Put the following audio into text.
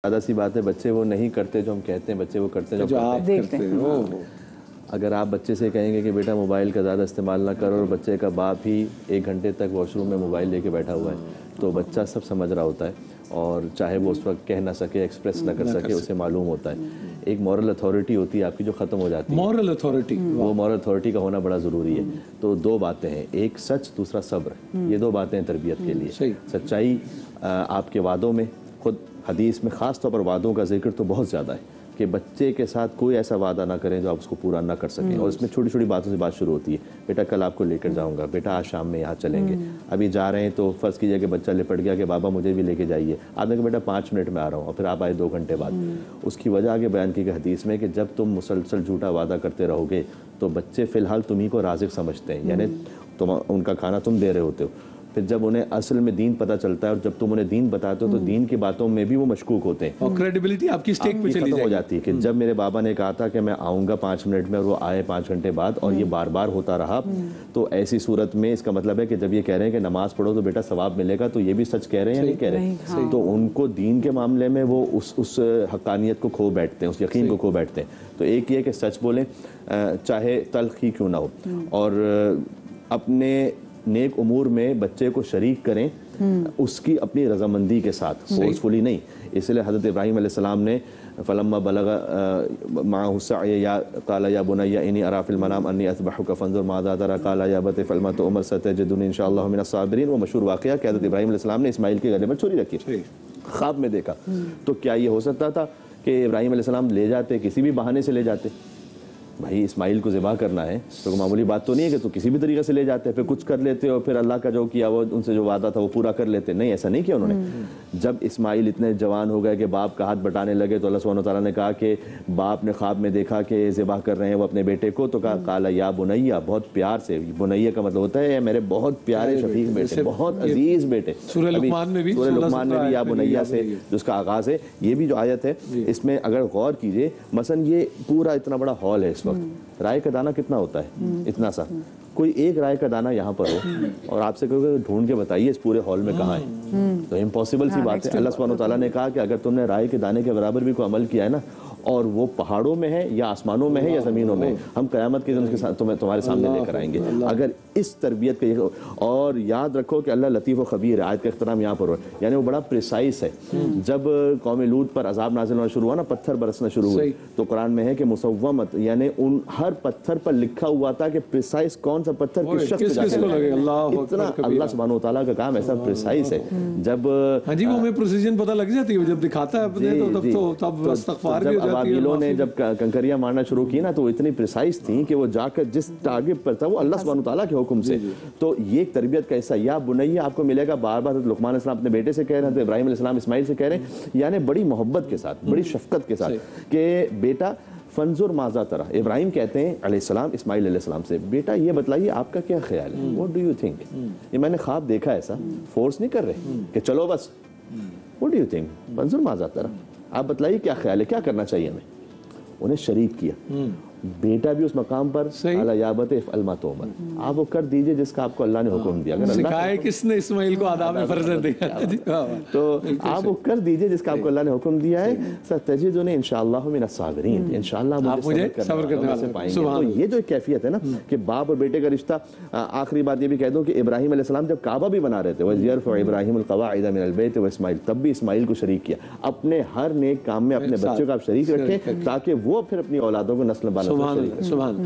زیادہ سی بات ہے، بچے وہ نہیں کرتے جو ہم کہتے ہیں، بچے وہ کرتے ہیں جو آپ دیکھتے ہیں۔ اگر آپ بچے سے کہیں گے کہ بیٹا موبائل کا زیادہ استعمال نہ کرو، اور بچے کا باپ ہی 1 گھنٹے تک واش روم میں موبائل لے کے بیٹھا ہوا ہے، تو بچہ سب سمجھ رہا ہوتا ہے، اور چاہے وہ اس وقت کہہ نہ سکے، ایکسپریس نہ کر سکے، اسے معلوم ہوتا ہے۔ ایک مورل اتھارٹی ہوتی ہے آپ کی جو ختم ہو جاتی ہے، مورل اتھارٹی، وہ مورل اتھارٹی کا ہونا بڑا ضروری ہے۔ تو 2 باتیں ہیں، ایک سچ، دوسرا صبر، یہ 2 باتیں ہیں تربیت کے لیے۔ سچائی آپ کے وعدوں میں، خود حدیث میں خاص طور پر وعدوں کا ذکر تو بہت زیادہ ہے کہ بچے کے ساتھ کوئی ایسا وعدہ نہ کریں جو آپ اس کو پورا نہ کر سکیں، اور اس میں چھوٹی چھوٹی باتوں سے بات شروع ہوتی ہے۔ بیٹا کل آپ کو لے کر جاؤں گا، بیٹا آج شام میں یہاں چلیں گے، ابھی جا رہے ہیں تو فرض کیجئے کہ بچہ لپٹ گیا کہ بابا مجھے بھی لے کے جائیے، آپ نے کہا بیٹا 5 منٹ میں آ رہا ہوں، اور پھر آپ آئے 2 گھنٹے بعد۔ اس کی وجہ آگے بیان کی کہ حدیث میں کہ جب تم مسلسل جھوٹا وعدہ کرتے رہو گے تو بچے فی الحال تمہیں کو رازق سمجھتے ہیں، یعنی تم ان کا کھانا تم دے رہے ہوتے ہو، پھر جب انہیں اصل میں دین پتہ چلتا ہے اور جب تم انہیں دین بتاتے ہو تو دین کی باتوں میں بھی وہ مشکوک ہوتے ہیں، اور کریڈیبلٹی آپ کی سٹیک پہ چلی ہو جاتی ہے کہ جب میرے بابا نے کہا تھا کہ میں آؤں گا 5 منٹ میں اور وہ آئے 5 گھنٹے بعد، اور یہ بار بار ہوتا رہا، تو ایسی صورت میں اس کا مطلب ہے کہ جب یہ کہہ رہے ہیں کہ نماز پڑھو تو بیٹا ثواب ملے گا، تو یہ بھی سچ کہہ رہے ہیں یا نہیں کہہ رہے؟ تو ان کو دین کے معاملے میں وہ اس حقانیت کو کھو بیٹھتے ہیں، اس یقین کو کھو بیٹھتے ہیں۔ تو ایک یہ کہ سچ بولیں چاہے تلخ ہی کیوں نہ ہو، اور اپنے نیک امور میں بچے کو شریک کریں، اس کی اپنی رضامندی کے ساتھ، فورسفلی نہیں۔ اس لیے حضرت ابراہیم علیہ السلام نے فلما بلغ معه السعي قال يا بني اني ارى في المنام اني اذبحك فانظر ماذا ترى قال يا ابت افعل ما تؤمر ستجدني ان شاء الله من الصابرين۔ وہ مشہور واقعہ کہ حضرت ابراہیم علیہ السلام نے اسماعیل کے گلے میں چھری رکھی، خواب میں دیکھا، تو کیا یہ ہو سکتا تھا کہ ابراہیم علیہ السلام لے جاتے، کسی بھی بہانے سے لے جاتے؟ بھائی اسماعیل کو ذبح کرنا ہے تو معمولی بات تو نہیں ہے کہ تو کسی بھی طریقے سے لے جاتے، پھر کچھ کر لیتے اور پھر اللہ کا جو کیا وہ ان سے جو وعدہ تھا وہ پورا کر لیتے۔ نہیں، ایسا نہیں کیا انہوں نے۔ جب اسماعیل اتنے جوان ہو گئے کہ باپ کا ہاتھ بٹانے لگے تو اللہ سبحانہ وتعالیٰ نے کہا کہ باپ نے خواب میں دیکھا کہ ذبح کر رہے ہیں وہ اپنے بیٹے کو، تو کہا قال یا بنیا، بہت پیار سے، بنیا کا مطلب ہوتا ہے میرے بہت پیارے شفیق بیٹے، بہت عزیز بیٹے۔ سورہ لقمان میں بھی یا بنیا سے جس کا آغاز ہے، یہ بھی جو آیت ہے اس میں اگر غور کیجئے، مثلا یہ پورا اتنا بڑا ہال ہے اس وقت، رائے کا دانہ کتنا ہوتا ہے؟ اتنا سا، کوئی ایک رائے کا دانہ یہاں پر ہو اور آپ سے کہو کہ ڈھونڈ کے بتائیے اس پورے ہال میں کہاں ہے، تو امپاسبل سی بات ہے۔ اللہ سبحانہ وتعالیٰ نے کہا کہ اگر تم نے رائے کے دانے کے برابر بھی کوئی عمل کیا ہے نا، اور وہ پہاڑوں میں ہے یا آسمانوں میں ہے یا زمینوں میں، ہم قیامت کے دن اس کے ساتھ تمہارے سامنے لے کر آئیں گے۔ اگر اس تربیت کا، اور یاد رکھو کہ اللہ لطیف و خبیر ہے، آیت کا اختتام یہاں پر ہو، یعنی وہ بڑا پریسائز ہے۔ جب قوم لوط پر عذاب نازل ہونا شروع ہوا نا، پتھر برسنا شروع ہوئے، تو قرآن میں ہے کہ مسومت، یعنی ان ہر پتھر پر لکھا ہوا تھا کہ پریسائز کون سا پتھر کس شخص کو لگے۔ اتنا اللہ سبحانہ وتعالیٰ کا کام ایسا پریسائز ہے۔ جب ہاں جی، وہ ہمیں پریسیجن پتہ لگ جاتی ہے جب دکھاتا ہے اپنے، تو تب استغفار بھی ہو جاتی ہے۔ ابابیلوں نے جب کنکریاں مارنا شروع کی نا، تو وہ اتنی پریسائز تھیں کہ وہ جا کر جس ٹارگٹ پر تھا وہ اللہ سبحانہ وتعالیٰ کے حکم سے۔ تو یہ ایک تربیت کا حصہ، یا بنیا آپ کو ملے گا بار بار، لقمان علیہ السلام اپنے بیٹے سے کہہ رہے ہیں، ابراہیم علیہ السلام اسماعیل سے کہہ رہے ہیں، یعنی بڑی محبت کے ساتھ، بڑی شفقت کے ساتھ کہ بیٹا فنظر ماذا ترى، ابراہیم کہتے ہیں علیہ السلام اسماعیل علیہ السلام سے، بیٹا یہ بتلائیے آپ کا کیا خیال ہے، what do you think، یہ میں نے خواب دیکھا ایسا، فورس نہیں کر رہے کہ چلو بس، what do you think، فنظر ماذا ترى، آپ بتلائیے کیا خیال ہے، کیا کرنا چاہیے ہمیں۔ انہیں شریک کیا، بیٹا بھی اس مقام پر اعلیٰ یابت افعل ما تؤمر، آپ وہ کر دیجئے جس کا آپ کو اللہ نے حکم دیا۔ اگر سکھائے کس نے اسماعیل کو آداب فرزند دیا، تو آپ وہ کر دیجئے جس کا آپ کو اللہ نے حکم دیا ہے، ستجدنی انشاءاللہ من الصابرین، انشاءاللہ مجھے صبر کرنے والے پائیں گے۔ تو یہ جو کیفیت ہے نا کہ باپ اور بیٹے کا رشتہ۔ آخری بات یہ بھی کہہ دوں کہ ابراہیم علیہ السلام جب کعبہ بھی بنا رہے تھے، وَإِذْ يَرْفَعُ إِبْرَاهِيمُ الْقَوَاعِدَ مِنَ الْبَيْتِ وَإِسْمَاعِيلُ، تب بھی اسماعیل کو شریک کیا۔ اپنے ہر نیک کام میں اپنے بچوں کو آپ شریک رکھیں تاکہ وہ پھر اپنی اولادوں کو نسل بہ نسل شریک رکھیں۔